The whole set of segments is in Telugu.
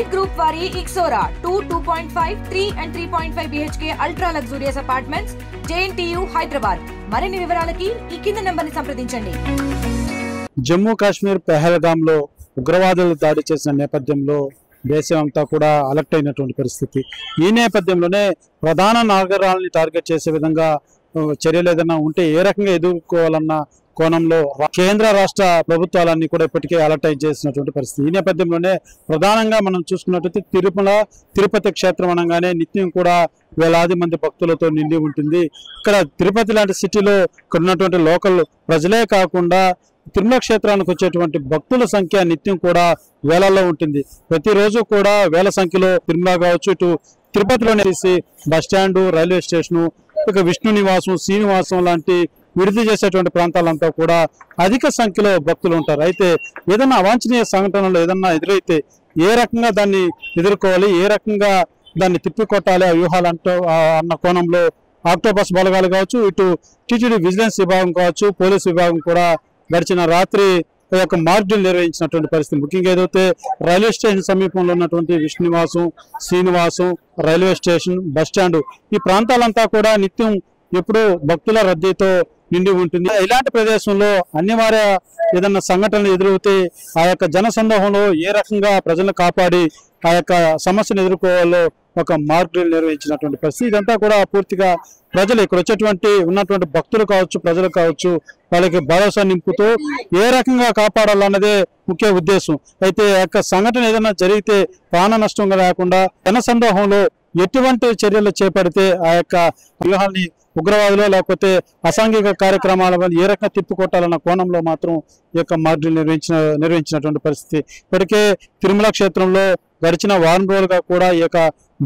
Elite Group vari Ixora 2.5, 3 and 3.5 BHK ultra luxurious apartments, JNTU, Hyderabad. మరిన్ని వివరాలకి ఈ కింద నంబర్ని సంప్రదించండి. జమ్మూ కాశ్మీర్ పెహల్గాంలో ఉగ్రవాదులు దాడి చేసిన నేపథ్యంలో దేశమంతా కూడా అలర్ట్ అయినటువంటి పరిస్థితి. ఈ నేపథ్యంలోనే ప్రధాన నగరాలని టార్గెట్ చేసే విధంగా చర్యలు ఏదైనా ఉంటే ఏ రకంగా ఎదుర్కోవాలన్న కోణంలో కేంద్ర రాష్ట్ర ప్రభుత్వాలన్నీ కూడా ఇప్పటికే అలర్ట్ చేసినటువంటి పరిస్థితి. ఈ నేపథ్యంలోనే ప్రధానంగా మనం చూసుకున్నట్లయితే తిరుపతి క్షేత్రం అనగానే నిత్యం కూడా వేలాది మంది భక్తులతో నిండి ఉంటుంది. ఇక్కడ తిరుపతి లాంటి సిటీలో ఇక్కడ ఉన్నటువంటి లోకల్ ప్రజలే కాకుండా తిరుమల క్షేత్రానికి వచ్చేటువంటి భక్తుల సంఖ్య నిత్యం కూడా వేలల్లో ఉంటుంది. ప్రతిరోజు కూడా వేల సంఖ్యలో తిరుమల కావచ్చు, ఇటు తిరుపతిలోనే బస్టాండు, రైల్వే స్టేషను, ఇక విష్ణు నివాసం, శ్రీనివాసం లాంటి విడిది చేసేటువంటి ప్రాంతాలంతా కూడా అధిక సంఖ్యలో భక్తులు ఉంటారు. అయితే ఏదైనా అవాంఛనీయ సంఘటనలు ఏదన్నా ఎదురైతే ఏ రకంగా దాన్ని ఎదుర్కోవాలి, ఏ రకంగా దాన్ని తిప్పికొట్టాలి ఆ వ్యూహాలంటూ అన్న కోణంలో ఆక్టోపస్ బలగాలు కావచ్చు, ఇటు టీటీడీ విజిలెన్స్ విభాగం కావచ్చు, పోలీస్ విభాగం కూడా గడిచిన రాత్రి ఒక మార్చులు నిర్వహించినటువంటి పరిస్థితి. ముఖ్యంగా ఏదైతే రైల్వే స్టేషన్ సమీపంలో ఉన్నటువంటి Vishnunivasam, Srinivasam, railway station, bus stand ఈ ప్రాంతాలంతా కూడా నిత్యం ఎప్పుడూ భక్తుల రద్దీతో నిండి ఉంటుంది. ఇలాంటి ప్రదేశంలో అనివార్య ఏదన్నా సంఘటనలు ఎదురవుతే ఆ యొక్క జనసందోహంలో ఏ రకంగా ప్రజలను కాపాడి ఆ యొక్క సమస్యను ఎదుర్కోవాలో ఒక మార్పులు నిర్వహించినటువంటి పరిస్థితి. ఇదంతా కూడా పూర్తిగా ప్రజలు ఇక్కడ వచ్చేటువంటి ఉన్నటువంటి భక్తులు కావచ్చు, ప్రజలు కావచ్చు, వాళ్ళకి భరోసా నింపుతూ ఏ రకంగా కాపాడాలన్నదే ముఖ్య ఉద్దేశం. అయితే ఆ యొక్క సంఘటన ఏదైనా జరిగితే ప్రాణ నష్టంగా లేకుండా జనసందోహంలో ఎటువంటి చర్యలు చేపడితే ఆ యొక్క వ్యూహాన్ని ఉగ్రవాదులు లేకపోతే అసాంఘిక కార్యక్రమాల వల్ల ఏ రకంగా తిప్పికొట్టాలన్న కోణంలో మాత్రం ఈ యొక్క మార్పులు నిర్వహించినటువంటి పరిస్థితి. ఇప్పటికే తిరుమల క్షేత్రంలో గడిచిన వారం రోజులుగా కూడా ఈ యొక్క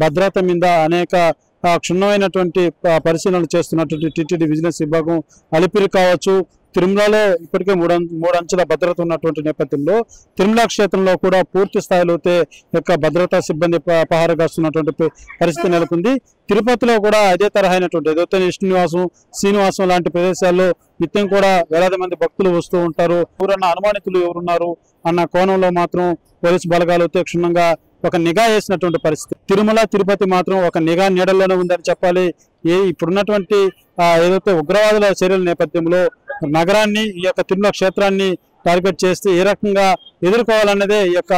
భద్రత మీద అనేక క్షుణ్ణమైనటువంటి పరిశీలనలు చేస్తున్నటువంటి టీటీడీ విజిలెన్స్ విభాగం అలిపిరి కావచ్చు, తిరుమలలో ఇప్పటికే మూడు అంచెల భద్రత ఉన్నటువంటి నేపథ్యంలో తిరుమల క్షేత్రంలో కూడా పూర్తి స్థాయిలో యొక్క భద్రతా సిబ్బంది పహారగాస్తున్నటువంటి పరిస్థితి నెలకొంది. తిరుపతిలో కూడా అదే తరహైనటువంటి ఏదైతే విష్ణునివాసం, శ్రీనివాసం లాంటి ప్రదేశాల్లో నిత్యం కూడా వేలాది మంది భక్తులు వస్తూ ఉంటారు. ఎవరన్నా అనుమానితులు ఎవరున్నారు అన్న కోణంలో మాత్రం పోలీసు బలగాలు క్షుణ్ణంగా ఒక నిఘా వేసినటువంటి పరిస్థితి. తిరుమల, తిరుపతి మాత్రం ఒక నిఘా నీడల్లోనే ఉందని చెప్పాలి. ఇప్పుడున్నటువంటి ఏదైతే ఉగ్రవాదుల చర్యల నేపథ్యంలో నగరాన్ని, ఈ యొక్క తిరుమల క్షేత్రాన్ని టార్గెట్ చేస్తే ఏ రకంగా ఎదుర్కోవాలన్నదే ఈ యొక్క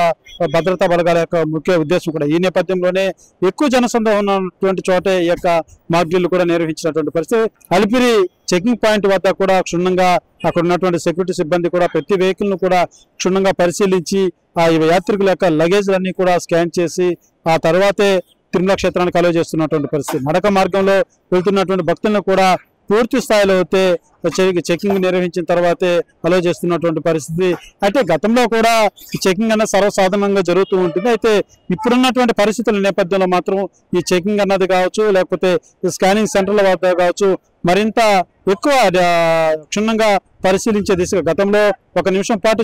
భద్రతా బలగాల యొక్క ముఖ్య ఉద్దేశం కూడా. ఈ నేపథ్యంలోనే ఎక్కువ జనసందోహం ఉన్నటువంటి చోటే ఈ యొక్క మాడ్యూల్ కూడా నిర్వహించినటువంటి పరిస్థితి. అలిపిరి చెకింగ్ పాయింట్ వద్ద కూడా క్షుణ్ణంగా అక్కడ ఉన్నటువంటి సెక్యూరిటీ సిబ్బంది కూడా ప్రతి వెహికల్ ను కూడా క్షుణ్ణంగా పరిశీలించి ఆ యాత్రికుల యొక్క లగేజ్లన్నీ కూడా స్కాన్ చేసి ఆ తర్వాతే తిరుమల క్షేత్రానికి అలౌ చేస్తున్నటువంటి పరిస్థితి. నడక మార్గంలో వెళ్తున్నటువంటి భక్తులను కూడా పూర్తి స్థాయిలో చెకింగ్ నిర్వహించిన తర్వాతే అలౌ చేస్తున్నటువంటి పరిస్థితి. అయితే గతంలో కూడా ఈ చెకింగ్ అన్నది సర్వసాధారణంగా జరుగుతూ ఉంటుంది. అయితే ఇప్పుడున్నటువంటి పరిస్థితుల నేపథ్యంలో మాత్రం ఈ చెకింగ్ అన్నది కావచ్చు, లేకపోతే స్కానింగ్ సెంటర్ల వద్ద కావచ్చు మరింత ఎక్కువ క్షుణ్ణంగా పరిశీలించే దిశగా గతంలో 1 నిమిషం పాటు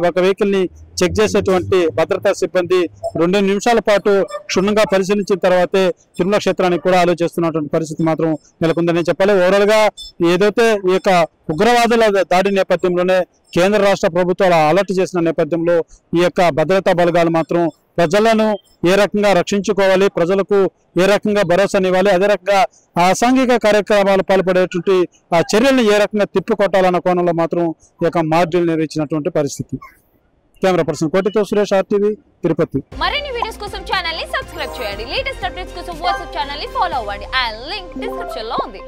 ఒక వెహికల్ ని చెక్ చేసేటువంటి భద్రతా సిబ్బంది 2 నిమిషాల పాటు క్షుణ్ణంగా పరిశీలించిన తర్వాతే తిరుమల క్షేత్రానికి కూడా ఆలోచిస్తున్నటువంటి పరిస్థితి మాత్రం నెలకొందని చెప్పాలి. ఓవరాల్ గా ఏదైతే ఈ యొక్క ఉగ్రవాదుల దాడి నేపథ్యంలోనే కేంద్ర రాష్ట్ర ప్రభుత్వాలు అలర్ట్ చేసిన నేపథ్యంలో ఈ యొక్క భద్రతా బలగాలు మాత్రం ప్రజలను ఏ రకంగా రక్షించుకోవాలి, ప్రజలకు ఏ రకంగా భరోసానివ్వాలి, అదే రకంగా అసాంఘిక కార్యక్రమాలు పాల్పడేటువంటి ఆ చర్యలను ఏ రకంగా తిప్పికొట్టాలన్న కోణంలో మాత్రం ఈ యొక్క మార్చులు నిర్వహించినటువంటి పరిస్థితి. కెమెరా పర్సన్ కోటితో సురేష్, RTV, తిరుపతి. మరిన్ని వీడియోస్ కోసం ఛానల్ ని సబ్స్క్రైబ్ చేయండి. లేటెస్ట్ అప్డేట్స్ కోసం వాట్సాప్ ఛానల్ ని ఫాలో అవ్వండి. ఆ లింక్ డిస్క్రిప్షన్ లో ఉంది.